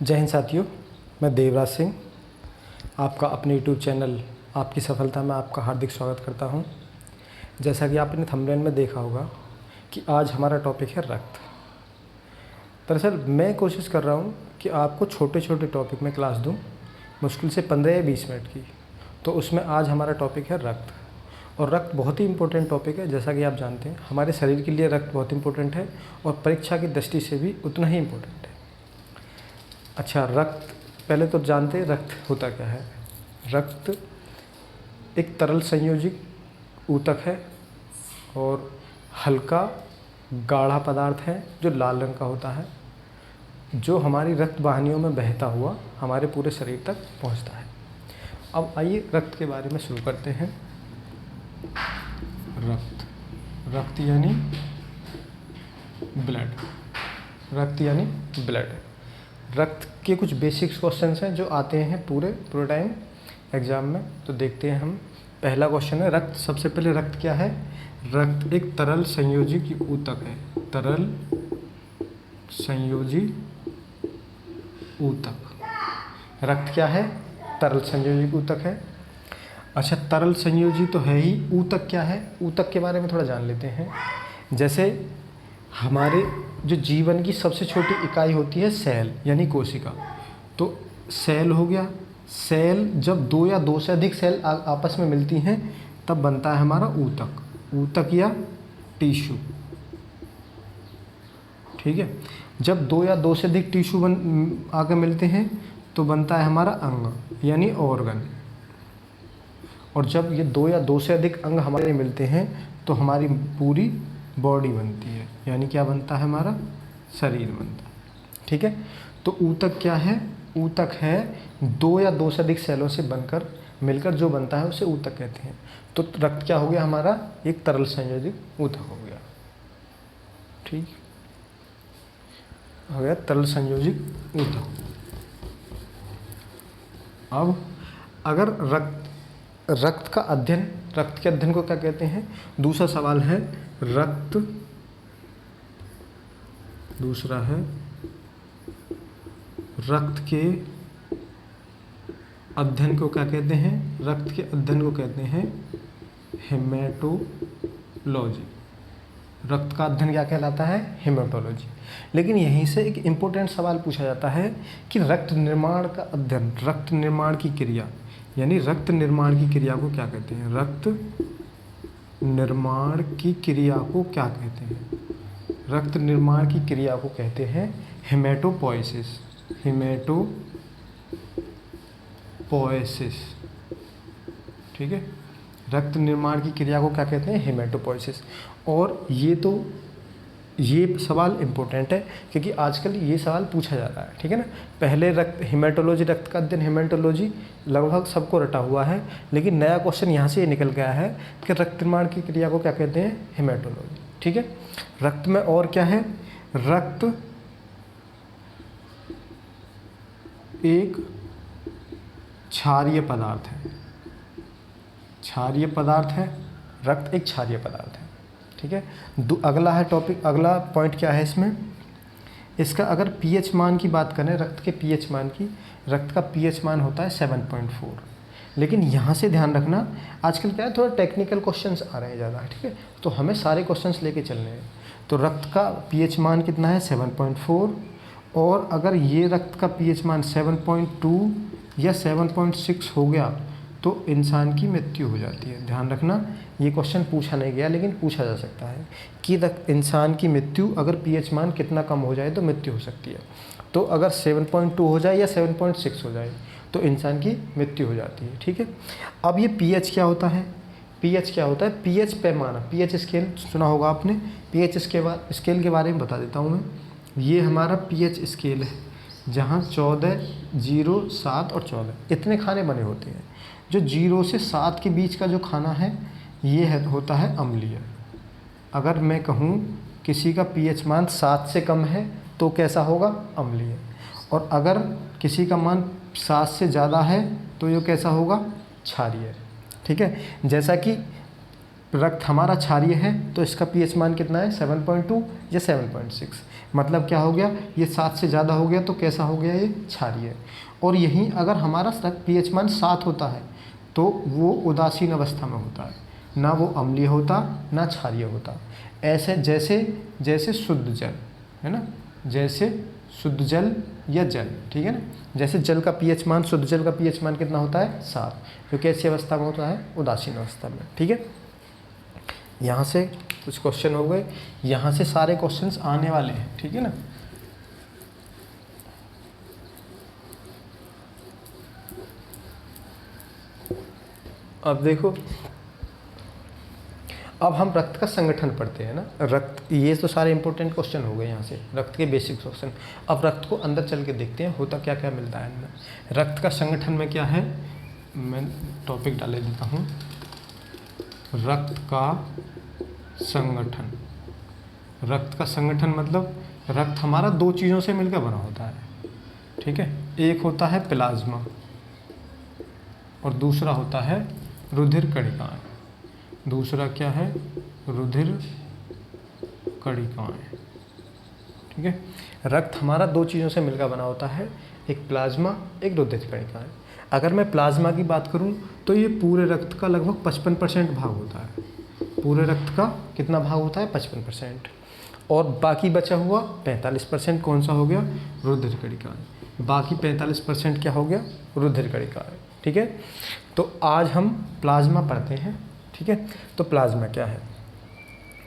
जय हिंद साथियों, मैं देवराज सिंह आपका अपने यूट्यूब चैनल आपकी सफलता में आपका हार्दिक स्वागत करता हूं। जैसा कि आपने थंबनेल में देखा होगा कि आज हमारा टॉपिक है रक्त। दरअसल मैं कोशिश कर रहा हूं कि आपको छोटे छोटे टॉपिक में क्लास दूं, मुश्किल से 15 या 20 मिनट की। तो उसमें आज हमारा टॉपिक है रक्त। और रक्त बहुत ही इम्पोर्टेंट टॉपिक है। जैसा कि आप जानते हैं, हमारे शरीर के लिए रक्त बहुत इम्पोर्टेंट है और परीक्षा की दृष्टि से भी उतना ही इम्पोर्टेंट है। अच्छा, रक्त पहले तो जानते हैं रक्त होता क्या है। रक्त एक तरल संयोजित ऊतक है और हल्का गाढ़ा पदार्थ है जो लाल रंग का होता है, जो हमारी रक्त वाहिनियों में बहता हुआ हमारे पूरे शरीर तक पहुंचता है। अब आइए रक्त के बारे में शुरू करते हैं। रक्त यानी ब्लड। रक्त यानी ब्लड। रक्त के कुछ बेसिक्स क्वेश्चंस हैं जो आते हैं पूरे टाइम एग्ज़ाम में। तो देखते हैं हम। पहला क्वेश्चन है रक्त। सबसे पहले रक्त क्या है? रक्त एक तरल संयोजी ऊतक है। तरल संयोजी ऊतक। रक्त क्या है? तरल संयोजी ऊतक है। अच्छा, तरल संयोजी तो है ही, ऊतक क्या है? ऊतक के बारे में थोड़ा जान लेते हैं। जैसे हमारे जो जीवन की सबसे छोटी इकाई होती है सेल यानी कोशिका। तो सेल हो गया। सेल जब दो या दो से अधिक सेल आपस में मिलती हैं तब बनता है हमारा ऊतक। ऊतक या टिश्यू, ठीक है। जब दो या दो से अधिक टिश्यू आगे मिलते हैं तो बनता है हमारा अंग यानी ऑर्गन। और जब ये दो या दो से अधिक अंग हमारे मिलते हैं तो हमारी पूरी बॉडी बनती है, यानी क्या बनता है? हमारा शरीर बनता है, ठीक है। तो ऊतक क्या है? ऊतक है दो या दो से अधिक सेलों से बनकर मिलकर जो बनता है उसे ऊतक कहते हैं। तो रक्त क्या हो गया? हमारा एक तरल संयोजित ऊतक हो गया, ठीक हो गया, तरल संयोजित ऊतक। अब अगर रक्त का अध्ययन, रक्त के अध्ययन को क्या कहते हैं? दूसरा सवाल है रक्त, दूसरा है रक्त के अध्ययन को क्या कहते हैं? रक्त के अध्ययन को कहते हैं हेमेटोलॉजी। रक्त का अध्ययन क्या कहलाता है? हेमेटोलॉजी। लेकिन यहीं से एक इम्पोर्टेंट सवाल पूछा जाता है कि रक्त निर्माण का अध्ययन, रक्त निर्माण की क्रिया यानी रक्त निर्माण की क्रिया को क्या कहते हैं? रक्त निर्माण की क्रिया को क्या कहते हैं? रक्त निर्माण की क्रिया को कहते हैं हेमेटोपोइसिस। हेमेटोपोइसिस, ठीक है। रक्त निर्माण की क्रिया को क्या कहते हैं? हेमेटोपोइसिस। और ये सवाल इम्पोर्टेंट है क्योंकि आजकल ये सवाल पूछा जा रहा है, ठीक है ना। पहले रक्त हेमेटोलॉजी, रक्त का अध्ययन हेमेटोलॉजी लगभग सबको रटा हुआ है, लेकिन नया क्वेश्चन यहाँ से ये निकल गया है कि रक्त निर्माण की क्रिया को क्या कहते हैं? हेमेटोलॉजी, ठीक है। रक्त में और क्या है? रक्त एक क्षारीय पदार्थ है। क्षारीय पदार्थ है, रक्त एक क्षारीय पदार्थ है, ठीक है। अगला है टॉपिक, अगला पॉइंट क्या है इसमें? इसका अगर पीएच मान की बात करें, रक्त के पीएच मान की, रक्त का पीएच मान होता है 7.4। लेकिन यहाँ से ध्यान रखना, आजकल क्या है थोड़ा टेक्निकल क्वेश्चंस आ रहे हैं ज़्यादा, ठीक है। तो हमें सारे क्वेश्चंस लेके चलने हैं। तो रक्त का पीएच मान कितना है? 7.4। और अगर ये रक्त का पीएच मान 7.2 या 7.6 हो गया तो इंसान की मृत्यु हो जाती है। ध्यान रखना, ये क्वेश्चन पूछा नहीं गया लेकिन पूछा जा सकता है कि इंसान की मृत्यु अगर पीएच मान कितना कम हो जाए तो मृत्यु हो सकती है। तो अगर 7.2 हो जाए या 7.6 हो जाए तो इंसान की मृत्यु हो जाती है, ठीक है। अब ये पीएच क्या होता है? पीएच क्या होता है? पीएच पैमाना, पीएच स्केल सुना होगा आपने। पीएच स्केल के बारे में बता देता हूँ मैं। ये हमारा पीएच स्केल है जहाँ 14, 0, 7 और 14 इतने खाने बने होते हैं। जो 0 से 7 के बीच का जो खाना है ये होता है अम्लीय। अगर मैं कहूँ किसी का पीएच मान 7 से कम है तो कैसा होगा? अम्लीय। और अगर किसी का मान 7 से ज़्यादा है तो ये कैसा होगा? क्षारीय, ठीक है। जैसा कि रक्त हमारा क्षारीय है तो इसका पीएच मान कितना है 7.2 या 7.6। मतलब क्या हो गया, ये 7 से ज़्यादा हो गया तो कैसा हो गया, ये क्षारीय। और यहीं अगर हमारा रक्त पीएच मान 7 होता है तो वो उदासीन अवस्था में होता है, ना वो अम्लीय होता ना क्षारीय होता। ऐसे जैसे जैसे शुद्ध जल है ना, जैसे शुद्ध जल या जल, ठीक है ना। जैसे जल का पीएच मान, शुद्ध जल का पीएच मान कितना होता है 7, जो कैसी अवस्था में होता है, उदासीन अवस्था में, ठीक है। यहाँ से कुछ क्वेश्चन हो गए, यहाँ से सारे क्वेश्चंस आने वाले हैं, ठीक है ना। अब देखो, अब हम रक्त का संगठन पढ़ते हैं ना। रक्त, ये तो सारे इंपॉर्टेंट क्वेश्चन हो गए यहाँ से, रक्त के बेसिक क्वेश्चन। अब रक्त को अंदर चल के देखते हैं होता क्या क्या मिलता है इनमें। रक्त का संगठन में क्या है, मैं टॉपिक डाले देता हूँ, रक्त का संगठन। रक्त का संगठन मतलब रक्त हमारा दो चीज़ों से मिलकर बना होता है, ठीक है। एक होता है प्लाज्मा और दूसरा होता है रुधिर कणिकाएं। दूसरा क्या है, रुधिर कणिकाएं, ठीक है। रक्त हमारा दो चीज़ों से मिलकर बना होता है, एक प्लाज्मा, एक रुधिर कणिकाएं। अगर मैं प्लाज्मा की बात करूं तो ये पूरे रक्त का लगभग 55% भाग होता है। पूरे रक्त का कितना भाग होता है, 55%। और बाकी बचा हुआ 45% कौन सा हो गया, रुधिर कणिकाएं। बाकी 45% क्या हो गया, रुधिर कणिकाएं, ठीक है। तो आज हम प्लाज्मा पढ़ते हैं, ठीक है। तो प्लाज्मा क्या है,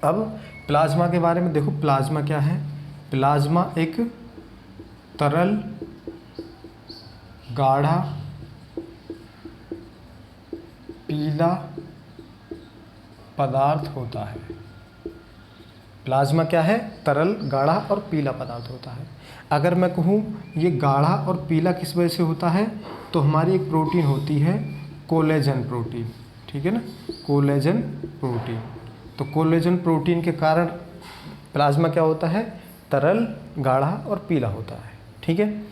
अब प्लाज्मा के बारे में देखो। प्लाज्मा क्या है, प्लाज्मा एक तरल गाढ़ा पीला पदार्थ होता है। प्लाज्मा क्या है, तरल गाढ़ा और पीला पदार्थ होता है। अगर मैं कहूँ ये गाढ़ा और पीला किस वजह से होता है, तो हमारी एक प्रोटीन होती है कोलेजन प्रोटीन, ठीक है ना, कोलेजन प्रोटीन। तो कोलेजन प्रोटीन के कारण प्लाज्मा क्या होता है, तरल गाढ़ा और पीला होता है, ठीक है।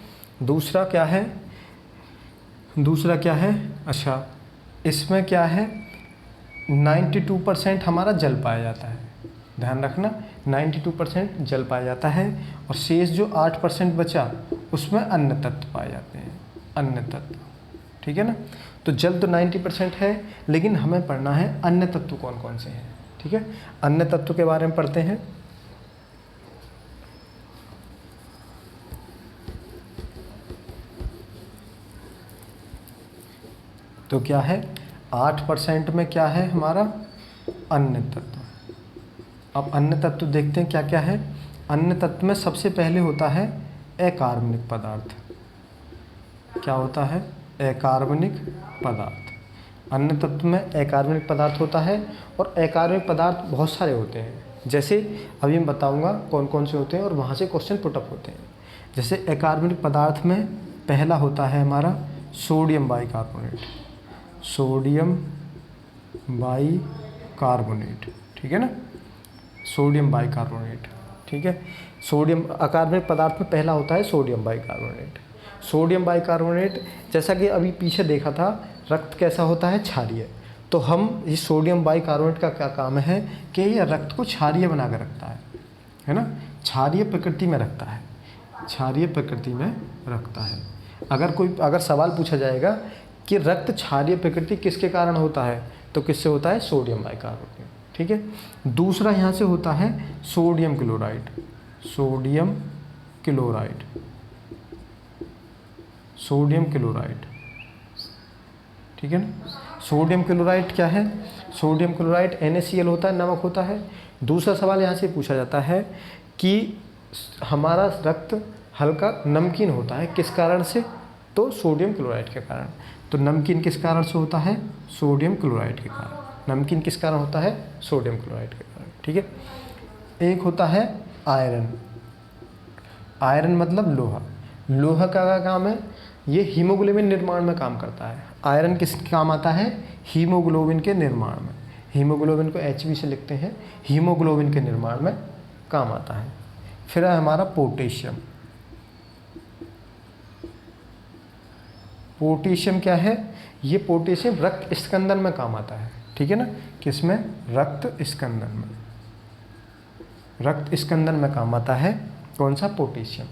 दूसरा क्या है, दूसरा क्या है, अच्छा इसमें क्या है, 92% हमारा जल पाया जाता है। ध्यान रखना 92% जल पाया जाता है और शेष जो 8% बचा उसमें अन्य तत्व पाए जाते हैं, अन्य तत्व, ठीक है ना। तो जल तो 90% है, लेकिन हमें पढ़ना है अन्य तत्व कौन कौन से हैं, ठीक है। अन्य तत्व के बारे में पढ़ते हैं। तो क्या है, 8% में क्या है हमारा, अन्य तत्व। अब अन्य तत्व देखते हैं क्या क्या है। अन्य तत्व में सबसे पहले होता है अकार्बनिक पदार्थ। क्या होता है, अकार्बनिक पदार्थ। अन्य तत्व में अकार्बनिक पदार्थ होता है और अकार्बनिक पदार्थ बहुत सारे होते हैं, जैसे अभी मैं बताऊंगा कौन कौन से होते हैं और वहाँ से क्वेश्चन पुटअप होते हैं। जैसे अकार्बनिक पदार्थ में पहला होता है हमारा सोडियम बाइकार्बोनेट, सोडियम बाइकार्बोनेट, ठीक है ना, सोडियम बाइकार्बोनेट, ठीक है। सोडियम अकार्बनिक पदार्थ में पहला होता है सोडियम बाइकार्बोनेट। सोडियम बाइकार्बोनेट, जैसा कि अभी पीछे देखा था, रक्त कैसा होता है, क्षारीय। तो हम इस सोडियम बाइकार्बोनेट का क्या काम है कि ये रक्त को क्षारीय बना कर रखता है ना, क्षारीय प्रकृति में रखता है, क्षारीय प्रकृति में रखता है। अगर सवाल पूछा जाएगा कि रक्त क्षारीय प्रकृति किसके कारण होता है, तो किससे होता है, सोडियम बाइकार्बोनेट, ठीक है। दूसरा यहाँ से होता है sodium chloride, sodium chloride, sodium chloride, ठीक है ना। सोडियम क्लोराइड क्या है, सोडियम क्लोराइड NaCl होता है, नमक होता है। दूसरा सवाल यहाँ से पूछा जाता है कि हमारा रक्त हल्का नमकीन होता है, किस कारण से, तो सोडियम क्लोराइड के कारण। तो नमकीन किस कारण से होता है, सोडियम क्लोराइड के कारण। नमकीन किस कारण होता है, सोडियम क्लोराइड के कारण, ठीक है। एक होता है आयरन। आयरन मतलब लोहा। लोहा का क्या काम है, ये हीमोग्लोबिन निर्माण में काम करता है। आयरन किस काम आता है, हीमोग्लोबिन के निर्माण में। हीमोग्लोबिन को Hb से लिखते हैं, हीमोग्लोबिन के निर्माण में काम आता है। फिर है हमारा पोटेशियम। पोटेशियम क्या है, ये पोटेशियम रक्त स्कंदन में काम आता है। ठीक है ना, किसमें, रक्त स्कंदन में। रक्त स्कंदन में काम आता है कौन सा, पोटेशियम।